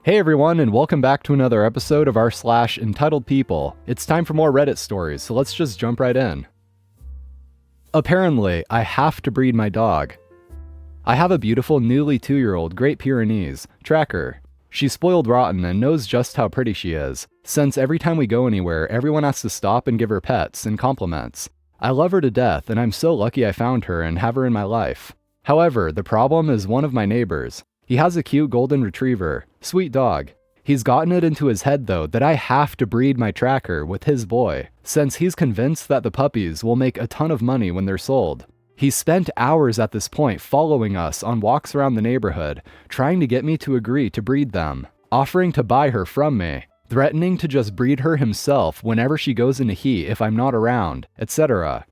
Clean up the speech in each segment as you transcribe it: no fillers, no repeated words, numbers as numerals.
Hey everyone, and welcome back to another episode of entitled People. It's time for more Reddit stories, so let's just jump right in. Apparently, I have to breed my dog. I have a beautiful newly 2-year-old Great Pyrenees, Tracker. She's spoiled rotten and knows just how pretty she is, since every time we go anywhere, everyone has to stop and give her pets and compliments. I love her to death, and I'm so lucky I found her and have her in my life. However, the problem is one of my neighbors. He has a cute golden retriever, sweet dog. He's gotten it into his head though that I have to breed my Tracker with his boy, since he's convinced that the puppies will make a ton of money when they're sold. He's spent hours at this point following us on walks around the neighborhood, trying to get me to agree to breed them, offering to buy her from me, threatening to just breed her himself whenever she goes into heat if I'm not around, etc.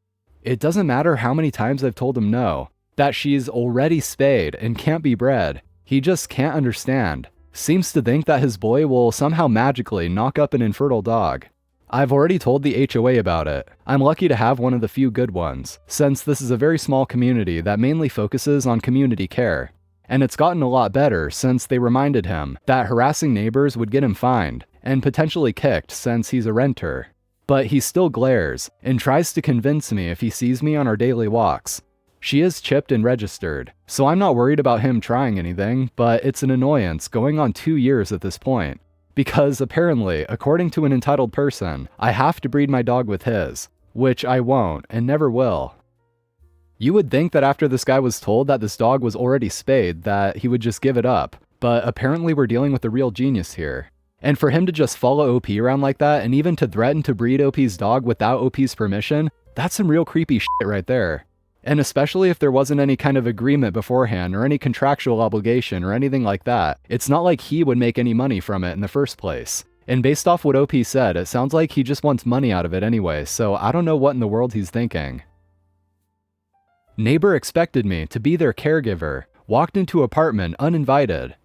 It doesn't matter how many times I've told him no, that she's already spayed and can't be bred. He just can't understand. Seems to think that his boy will somehow magically knock up an infertile dog. I've already told the HOA about it. I'm lucky to have one of the few good ones, since this is a very small community that mainly focuses on community care. And it's gotten a lot better since they reminded him that harassing neighbors would get him fined, and potentially kicked since he's a renter. But he still glares, and tries to convince me if he sees me on our daily walks. She is chipped and registered, so I'm not worried about him trying anything, but it's an annoyance going on 2 years at this point. Because apparently, according to an entitled person, I have to breed my dog with his, which I won't and never will. You would think that after this guy was told that this dog was already spayed that he would just give it up, but apparently we're dealing with a real genius here. And for him to just follow OP around like that and even to threaten to breed OP's dog without OP's permission, that's some real creepy shit right there. And especially if there wasn't any kind of agreement beforehand or any contractual obligation or anything like that, it's not like he would make any money from it in the first place. And based off what OP said, it sounds like he just wants money out of it anyway, so I don't know what in the world he's thinking. Neighbor expected me to be their caregiver, walked into apartment uninvited.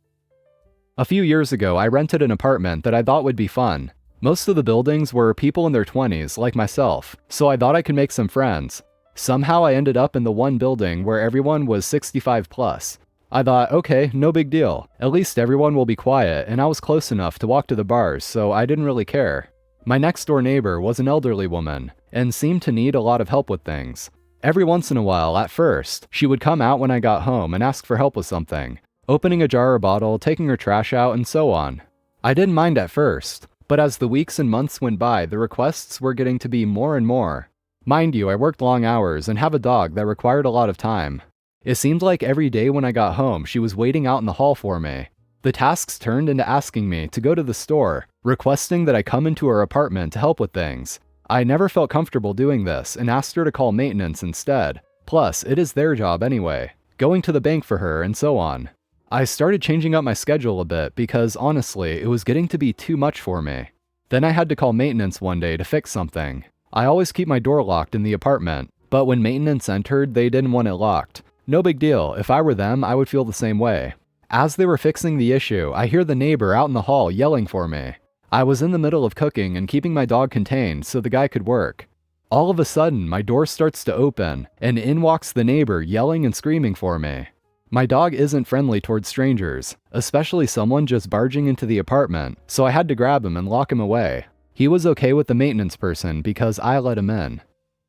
A few years ago, I rented an apartment that I thought would be fun. Most of the buildings were people in their 20s, like myself, so I thought I could make some friends. Somehow I ended up in the one building where everyone was 65 plus. I thought, okay, no big deal. At least everyone will be quiet, and I was close enough to walk to the bars, so I didn't really care. My next door neighbor was an elderly woman, and seemed to need a lot of help with things. Every once in a while, at first, she would come out when I got home and ask for help with something. Opening a jar or bottle, taking her trash out, and so on. I didn't mind at first, but as the weeks and months went by, the requests were getting to be more and more. Mind you, I worked long hours and have a dog that required a lot of time. It seemed like every day when I got home, she was waiting out in the hall for me. The tasks turned into asking me to go to the store, requesting that I come into her apartment to help with things. I never felt comfortable doing this and asked her to call maintenance instead. Plus, it is their job anyway, going to the bank for her and so on. I started changing up my schedule a bit because honestly, it was getting to be too much for me. Then I had to call maintenance one day to fix something. I always keep my door locked in the apartment, but when maintenance entered, they didn't want it locked. No big deal, if I were them, I would feel the same way. As they were fixing the issue, I hear the neighbor out in the hall yelling for me. I was in the middle of cooking and keeping my dog contained so the guy could work. All of a sudden, my door starts to open, and in walks the neighbor yelling and screaming for me. My dog isn't friendly towards strangers, especially someone just barging into the apartment, so I had to grab him and lock him away. He was okay with the maintenance person because I let him in.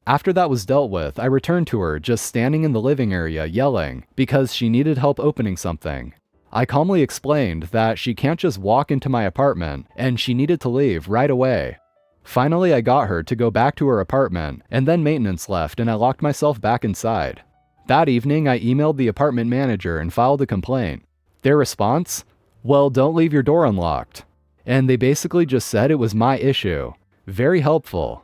After that was dealt with, I returned to her just standing in the living area yelling because she needed help opening something. I calmly explained that she can't just walk into my apartment and she needed to leave right away. Finally, I got her to go back to her apartment and then maintenance left and I locked myself back inside. That evening, I emailed the apartment manager and filed a complaint. Their response? Well, don't leave your door unlocked. And they basically just said it was my issue. Very helpful.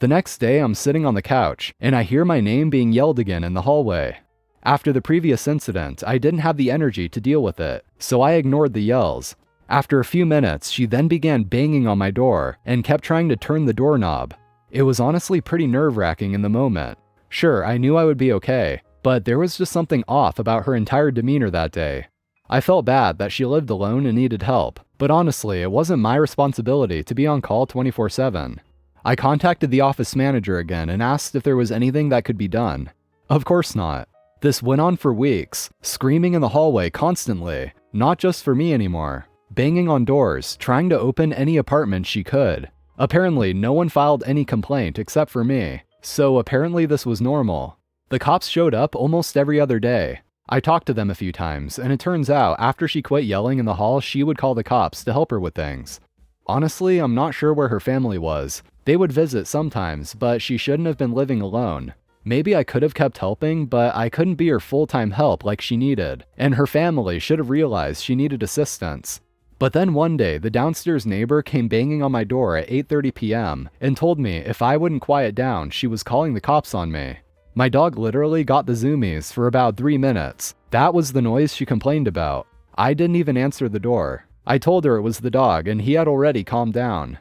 The next day, I'm sitting on the couch, and I hear my name being yelled again in the hallway. After the previous incident, I didn't have the energy to deal with it, so I ignored the yells. After a few minutes, she then began banging on my door, and kept trying to turn the doorknob. It was honestly pretty nerve-wracking in the moment. Sure, I knew I would be okay, but there was just something off about her entire demeanor that day. I felt bad that she lived alone and needed help, but honestly, it wasn't my responsibility to be on call 24/7. I contacted the office manager again and asked if there was anything that could be done. Of course not. This went on for weeks, screaming in the hallway constantly, not just for me anymore. banging on doors, trying to open any apartment she could. Apparently, no one filed any complaint except for me, so apparently this was normal. The cops showed up almost every other day. I talked to them a few times, and it turns out after she quit yelling in the hall, she would call the cops to help her with things. Honestly, I'm not sure where her family was. They would visit sometimes, but she shouldn't have been living alone. Maybe I could have kept helping, but I couldn't be her full-time help like she needed, and her family should have realized she needed assistance. But then one day, the downstairs neighbor came banging on my door at 8:30 p.m. and told me if I wouldn't quiet down, she was calling the cops on me. My dog literally got the zoomies for about 3 minutes. That was the noise she complained about. I didn't even answer the door. I told her it was the dog, and he had already calmed down.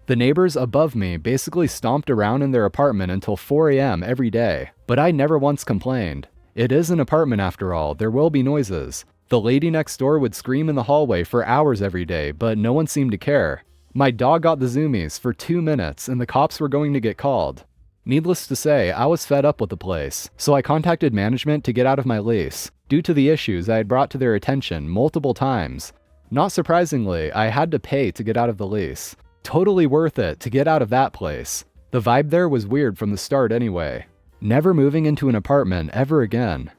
The neighbors above me basically stomped around in their apartment until 4 a.m. every day, but I never once complained. It is an apartment after all, there will be noises. The lady next door would scream in the hallway for hours every day, but no one seemed to care. My dog got the zoomies for 2 minutes, and the cops were going to get called. Needless to say, I was fed up with the place, so I contacted management to get out of my lease, due to the issues I had brought to their attention multiple times. Not surprisingly, I had to pay to get out of the lease. Totally worth it to get out of that place. The vibe there was weird from the start anyway. Never moving into an apartment ever again.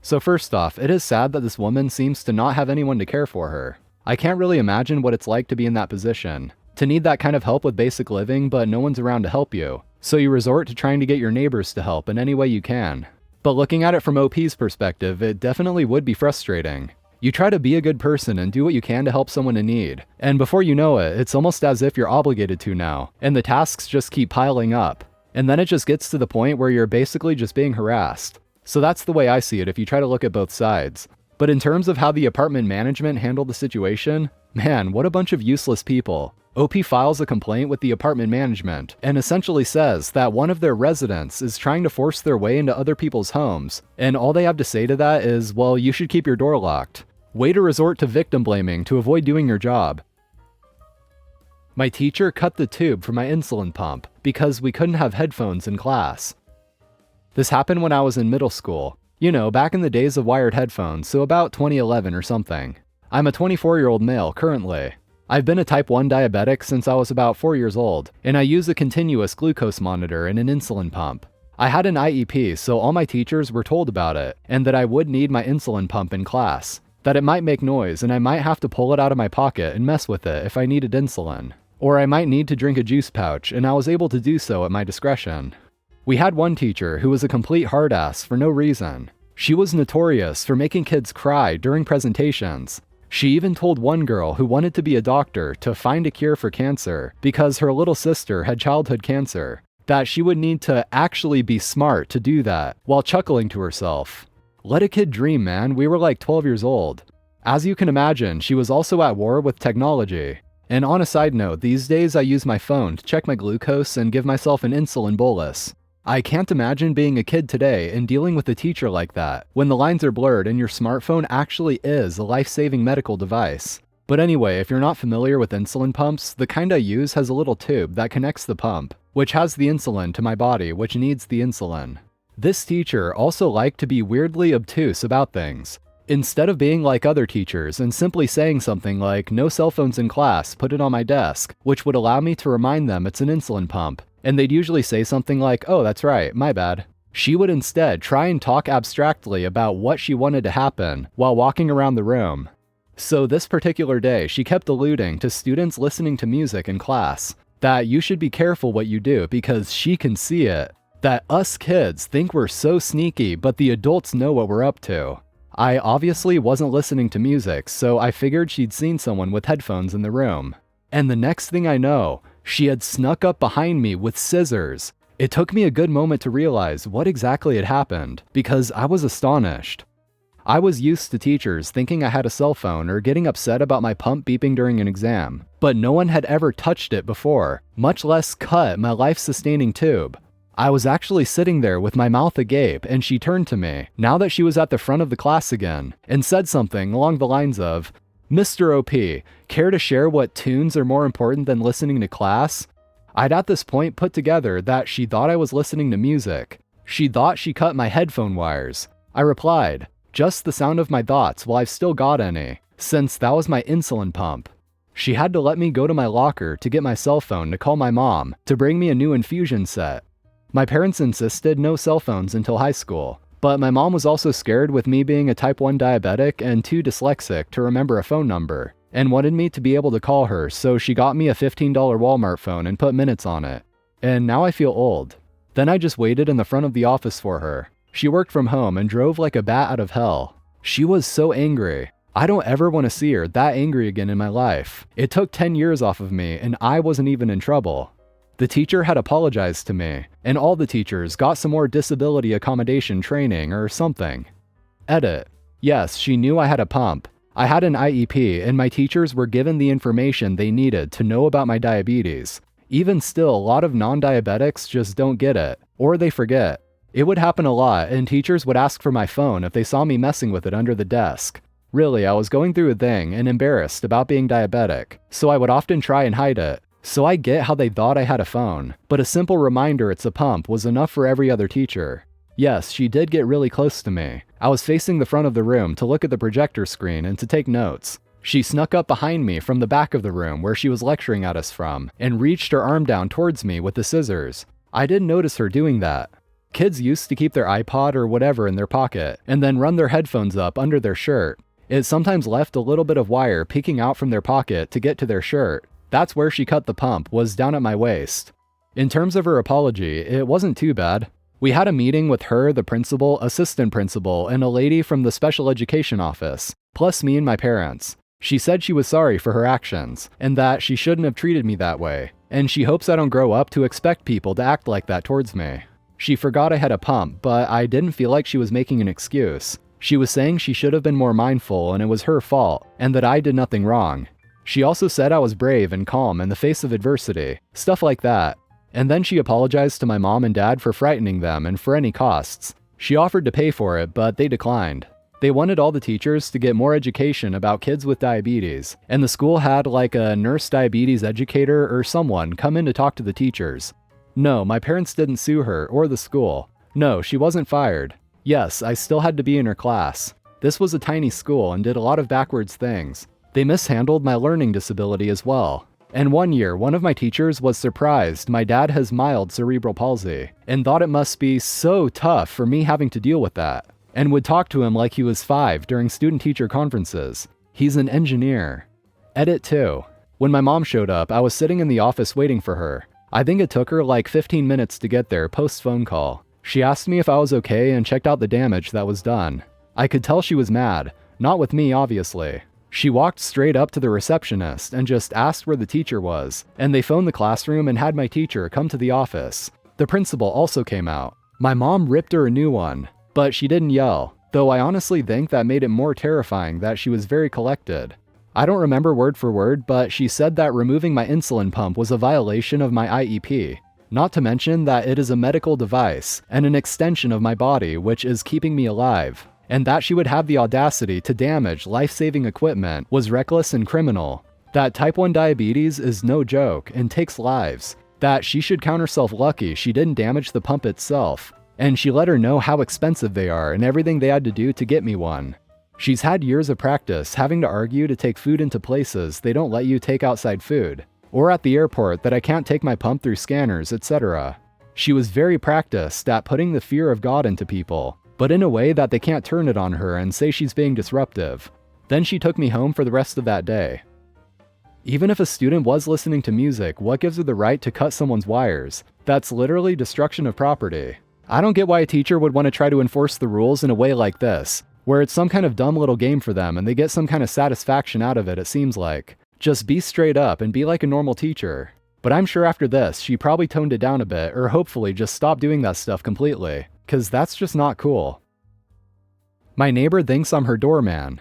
So first off, it is sad that this woman seems to not have anyone to care for her. I can't really imagine what it's like to be in that position. To need that kind of help with basic living, but no one's around to help you. So you resort to trying to get your neighbors to help in any way you can. But looking at it from OP's perspective, it definitely would be frustrating. You try to be a good person and do what you can to help someone in need. And before you know it, it's almost as if you're obligated to now, and the tasks just keep piling up. And then it just gets to the point where you're basically just being harassed. So that's the way I see it if you try to look at both sides. But in terms of how the apartment management handled the situation, man, what a bunch of useless people. OP files a complaint with the apartment management and essentially says that one of their residents is trying to force their way into other people's homes, and all they have to say to that is, well, you should keep your door locked. Way to resort to victim blaming to avoid doing your job. My teacher cut the tube for my insulin pump because we couldn't have headphones in class. This happened when I was in middle school. You know, back in the days of wired headphones, so about 2011 or something. I'm a 24-year-old male currently. I've been a type 1 diabetic since I was about 4 years old, and I use a continuous glucose monitor and an insulin pump. I had an IEP, so all my teachers were told about it, and that I would need my insulin pump in class, that it might make noise and I might have to pull it out of my pocket and mess with it if I needed insulin. Or I might need to drink a juice pouch, and I was able to do so at my discretion. We had one teacher who was a complete hard ass for no reason. She was notorious for making kids cry during presentations. She even told one girl who wanted to be a doctor to find a cure for cancer because her little sister had childhood cancer, that she would need to actually be smart to do that, while chuckling to herself. Let a kid dream, man. We were like 12 years old. As you can imagine, she was also at war with technology. And on a side note, these days I use my phone to check my glucose and give myself an insulin bolus. I can't imagine being a kid today and dealing with a teacher like that, when the lines are blurred and your smartphone actually is a life-saving medical device. But anyway, if you're not familiar with insulin pumps, the kind I use has a little tube that connects the pump, which has the insulin to my body, which needs the insulin. This teacher also liked to be weirdly obtuse about things. Instead of being like other teachers and simply saying something like, "No cell phones in class, put it on my desk," which would allow me to remind them it's an insulin pump, and they'd usually say something like, "Oh, that's right, my bad." She would instead try and talk abstractly about what she wanted to happen while walking around the room. So this particular day, she kept alluding to students listening to music in class, that you should be careful what you do because she can see it, that us kids think we're so sneaky but the adults know what we're up to. I obviously wasn't listening to music, so I figured she'd seen someone with headphones in the room. And the next thing I know, she had snuck up behind me with scissors. It took me a good moment to realize what exactly had happened, because I was astonished. I was used to teachers thinking I had a cell phone or getting upset about my pump beeping during an exam, but no one had ever touched it before, much less cut my life-sustaining tube. I was actually sitting there with my mouth agape, and she turned to me, now that she was at the front of the class again, and said something along the lines of, "Mr. OP, care to share what tunes are more important than listening to class?" I'd at this point put together that she thought I was listening to music. She thought she cut my headphone wires. I replied, "Just the sound of my thoughts while I've still got any." since that was my insulin pump. She had to let me go to my locker to get my cell phone to call my mom to bring me a new infusion set. My parents insisted no cell phones until high school, but my mom was also scared with me being a type 1 diabetic and too dyslexic to remember a phone number, and wanted me to be able to call her, so she got me a $15 Walmart phone and put minutes on it. And now I feel old. Then I just waited in the front of the office for her. She worked from home and drove like a bat out of hell. She was so angry. I don't ever want to see her that angry again in my life. It took 10 years off of me and I wasn't even in trouble. The teacher had apologized to me, and all the teachers got some more disability accommodation training or something. Edit. Yes, she knew I had a pump. I had an IEP and my teachers were given the information they needed to know about my diabetes. Even still, a lot of non-diabetics just don't get it, or they forget. It would happen a lot, and teachers would ask for my phone if they saw me messing with it under the desk. Really, I was going through a thing and embarrassed about being diabetic, so I would often try and hide it. So I get how they thought I had a phone, but a simple reminder it's a pump was enough for every other teacher. Yes, she did get really close to me. I was facing the front of the room to look at the projector screen and to take notes. She snuck up behind me from the back of the room where she was lecturing at us from, and reached her arm down towards me with the scissors. I didn't notice her doing that. Kids used to keep their iPod or whatever in their pocket, and then run their headphones up under their shirt. It sometimes left a little bit of wire peeking out from their pocket to get to their shirt. That's where she cut the pump, was down at my waist. In terms of her apology, it wasn't too bad. We had a meeting with her, the principal, assistant principal, and a lady from the special education office, plus me and my parents. She said she was sorry for her actions, and that she shouldn't have treated me that way, and she hopes I don't grow up to expect people to act like that towards me. She forgot I had a pump, but I didn't feel like she was making an excuse. She was saying she should have been more mindful and it was her fault, and that I did nothing wrong. She also said I was brave and calm in the face of adversity, stuff like that. And then she apologized to my mom and dad for frightening them and for any costs. She offered to pay for it, but they declined. They wanted all the teachers to get more education about kids with diabetes, and the school had like a nurse diabetes educator or someone come in to talk to the teachers. No, my parents didn't sue her or the school. No, she wasn't fired. Yes, I still had to be in her class. This was a tiny school and did a lot of backwards things. They mishandled my learning disability as well. And one year, one of my teachers was surprised my dad has mild cerebral palsy, and thought it must be so tough for me having to deal with that, and would talk to him like he was 5 during student-teacher conferences. He's an engineer. Edit 2. When my mom showed up, I was sitting in the office waiting for her. I think it took her like 15 minutes to get there post-phone call. She asked me if I was okay and checked out the damage that was done. I could tell she was mad. Not with me, obviously. She walked straight up to the receptionist and just asked where the teacher was, and they phoned the classroom and had my teacher come to the office. The principal also came out. My mom ripped her a new one, but she didn't yell, though I honestly think that made it more terrifying that she was very collected. I don't remember word for word, but she said that removing my insulin pump was a violation of my IEP. Not to mention that it is a medical device and an extension of my body which is keeping me alive. And that she would have the audacity to damage life-saving equipment was reckless and criminal. That type 1 diabetes is no joke and takes lives. That she should count herself lucky she didn't damage the pump itself. And she let her know how expensive they are and everything they had to do to get me one. She's had years of practice having to argue to take food into places they don't let you take outside food, or at the airport that I can't take my pump through scanners, etc. She was very practiced at putting the fear of God into people, but in a way that they can't turn it on her and say she's being disruptive. Then she took me home for the rest of that day. Even if a student was listening to music, what gives her the right to cut someone's wires? That's literally destruction of property. I don't get why a teacher would want to try to enforce the rules in a way like this, where it's some kind of dumb little game for them and they get some kind of satisfaction out of it, it seems like. Just be straight up and be like a normal teacher. But I'm sure after this, she probably toned it down a bit, or hopefully just stopped doing that stuff completely, because that's just not cool. My neighbor thinks I'm her doorman.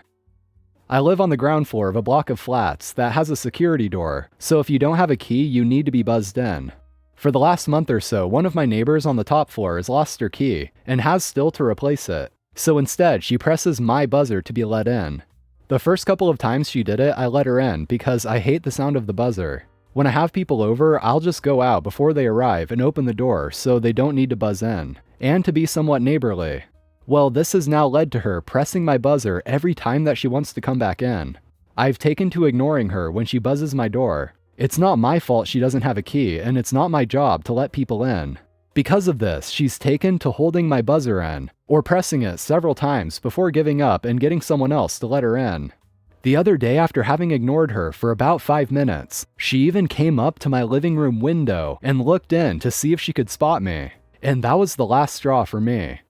I live on the ground floor of a block of flats that has a security door, so if you don't have a key, you need to be buzzed in. For the last month or so, one of my neighbors on the top floor has lost her key and has still to replace it. So instead, she presses my buzzer to be let in. The first couple of times she did it, I let her in because I hate the sound of the buzzer. When I have people over, I'll just go out before they arrive and open the door so they don't need to buzz in, and to be somewhat neighborly. Well, this has now led to her pressing my buzzer every time that she wants to come back in. I've taken to ignoring her when she buzzes my door. It's not my fault she doesn't have a key, and it's not my job to let people in. Because of this, she's taken to holding my buzzer in, or pressing it several times before giving up and getting someone else to let her in. The other day, after having ignored her for about 5 minutes, she even came up to my living room window and looked in to see if she could spot me. And that was the last straw for me.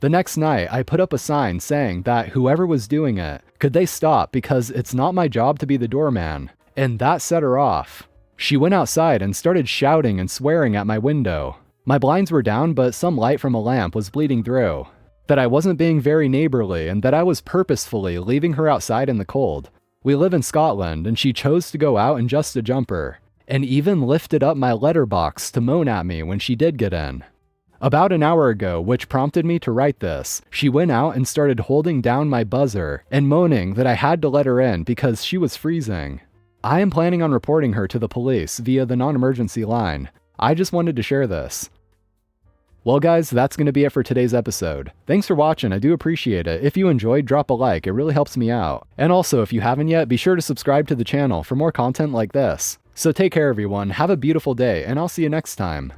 The next night, I put up a sign saying that whoever was doing it, could they stop because it's not my job to be the doorman. And that set her off. She went outside and started shouting and swearing at my window. My blinds were down, but some light from a lamp was bleeding through. That I wasn't being very neighborly and that I was purposefully leaving her outside in the cold. We live in Scotland and she chose to go out in just a jumper. And even lifted up my letterbox to moan at me when she did get in. About an hour ago, which prompted me to write this, she went out and started holding down my buzzer and moaning that I had to let her in because she was freezing. I am planning on reporting her to the police via the non-emergency line. I just wanted to share this. Well guys, that's going to be it for today's episode. Thanks for watching, I do appreciate it. If you enjoyed, drop a like, it really helps me out. And also, if you haven't yet, be sure to subscribe to the channel for more content like this. So take care everyone, have a beautiful day, and I'll see you next time.